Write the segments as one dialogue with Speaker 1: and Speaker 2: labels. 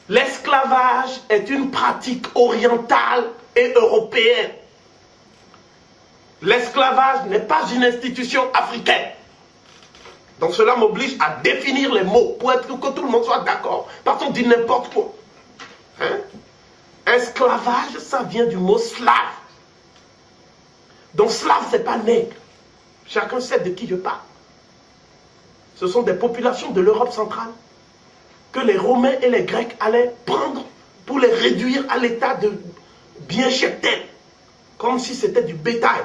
Speaker 1: L'esclavage est une pratique orientale et européenne. L'esclavage n'est pas une institution africaine. Donc cela m'oblige à définir les mots pour que tout le monde soit d'accord. Parce qu'on dit n'importe quoi. Hein? Esclavage, ça vient du mot slave. Donc slave, c'est pas nègre. Chacun sait de qui je parle. Ce sont des populations de l'Europe centrale que les Romains et les Grecs allaient prendre pour les réduire à l'état de bien cheptel, comme si c'était du bétail.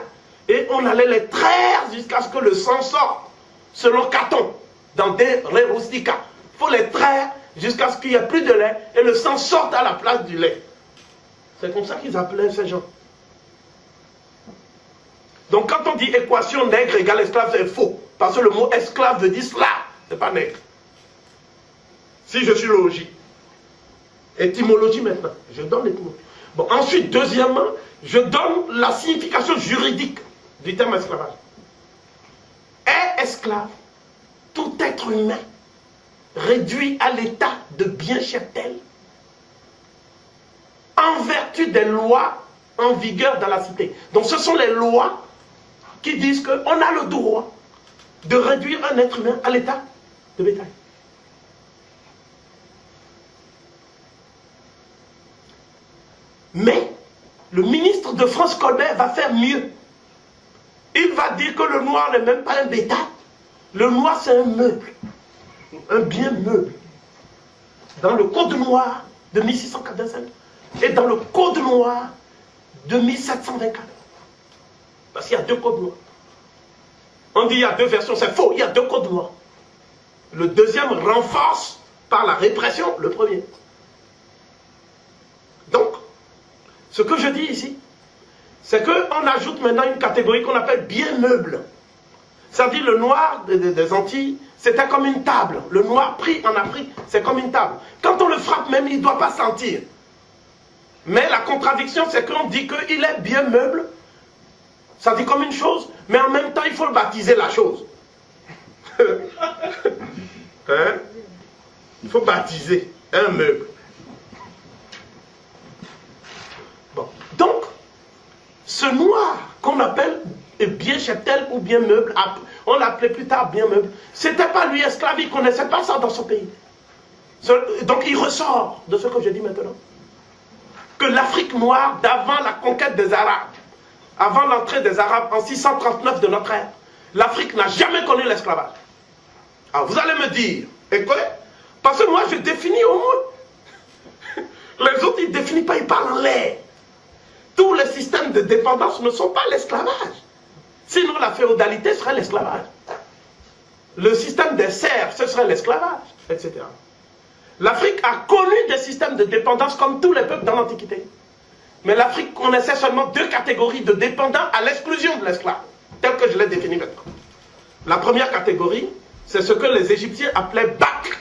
Speaker 1: Et on allait les traire jusqu'à ce que le sang sorte, selon Caton, dans des Re Rustica. Il faut les traire jusqu'à ce qu'il n'y ait plus de lait et le sang sorte à la place du lait. C'est comme ça qu'ils appelaient ces gens. Donc quand on dit équation nègre égale esclave, c'est faux. Parce que le mot esclave veut dire slave, c'est pas nègre. Si je suis logique. Étymologie maintenant. Je donne l'étymologie. Bon, ensuite, deuxièmement, je donne la signification juridique du terme esclavage. Est esclave tout être humain réduit à l'état de bien cheptel en vertu des lois en vigueur dans la cité. Donc ce sont les lois qui disent qu'on a le droit de réduire un être humain à l'état de bétail. Mais le ministre de France Colbert va faire mieux. Il va dire que le noir n'est même pas un bétail. Le noir c'est un meuble. Un bien meuble. Dans le code noir de 1685 et dans le code noir de 1724. Parce qu'il y a deux codes noirs. On dit qu'il y a deux versions, c'est faux, il y a deux codes noirs. Le deuxième renforce par la répression le premier. Donc, ce que je dis ici, c'est qu'on ajoute maintenant une catégorie qu'on appelle bien meuble. C'est-à-dire le noir des Antilles, c'était comme une table. Le noir pris en Afrique, c'est comme une table. Quand on le frappe même, il ne doit pas sentir. Mais la contradiction, c'est qu'on dit qu'il est bien meuble. Ça dit comme une chose, mais en même temps, il faut le baptiser la chose. Hein? Il faut baptiser un meuble. Bon. Donc, ce noir qu'on appelle bien cheptel ou bien meuble, on l'appelait plus tard bien meuble, c'était pas lui esclave, il ne connaissait pas ça dans son pays. Donc il ressort de ce que je dis maintenant, que l'Afrique noire, d'avant la conquête des Arabes, avant l'entrée des Arabes en 639 de notre ère, l'Afrique n'a jamais connu l'esclavage. Alors vous allez me dire, écoutez, parce que moi je définis au moins. Les autres ils ne définissent pas, ils parlent en l'air. Tous les systèmes de dépendance ne sont pas l'esclavage. Sinon la féodalité serait l'esclavage. Le système des serfs, ce serait l'esclavage, etc. L'Afrique a connu des systèmes de dépendance comme tous les peuples dans l'Antiquité. Mais l'Afrique connaissait seulement deux catégories de dépendants à l'exclusion de l'esclave, tel que je l'ai défini maintenant. La première catégorie, c'est ce que les Égyptiens appelaient Bak.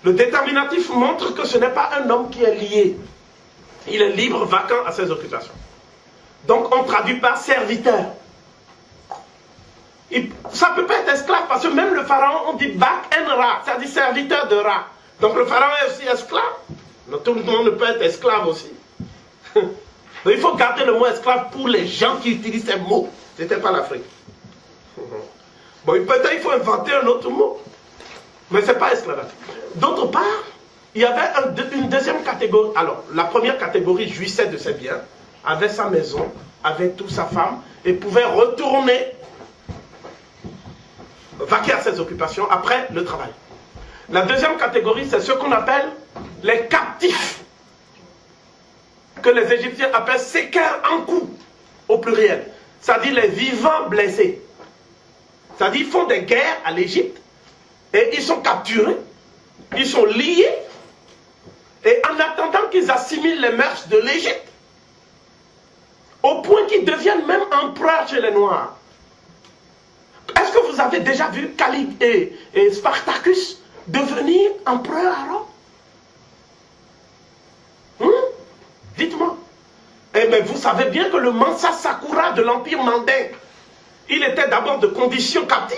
Speaker 1: Le déterminatif montre que ce n'est pas un homme qui est lié. Il est libre, vacant à ses occupations. Donc on traduit par serviteur. Ça ne peut pas être esclave parce que même le pharaon, on dit Bak en Ra, c'est-à-dire serviteur de Ra. Donc le pharaon est aussi esclave. Donc, tout le monde ne peut être esclave aussi. Donc il faut garder le mot esclave pour les gens qui utilisent ces mots. Ce n'était pas l'Afrique. Bon, peut-être il faut inventer un autre mot. Mais ce n'est pas esclavage. D'autre part, il y avait une deuxième catégorie. Alors, la première catégorie jouissait de ses biens, avait sa maison, avait toute sa femme, et pouvait retourner, vaquer à ses occupations après le travail. La deuxième catégorie, c'est ce qu'on appelle les captifs, que les Égyptiens appellent Seker Ankou, au pluriel. C'est-à-dire les vivants blessés. C'est-à-dire qu'ils font des guerres à l'Égypte, et ils sont capturés, ils sont liés, et en attendant qu'ils assimilent les mœurs de l'Égypte, au point qu'ils deviennent même empereurs chez les Noirs. Est-ce que vous avez déjà vu Caligule et Spartacus devenir empereur à Rome? Dites-moi. Eh bien, vous savez bien que le Mansa Sakura de l'Empire mandingue, il était d'abord de condition captive.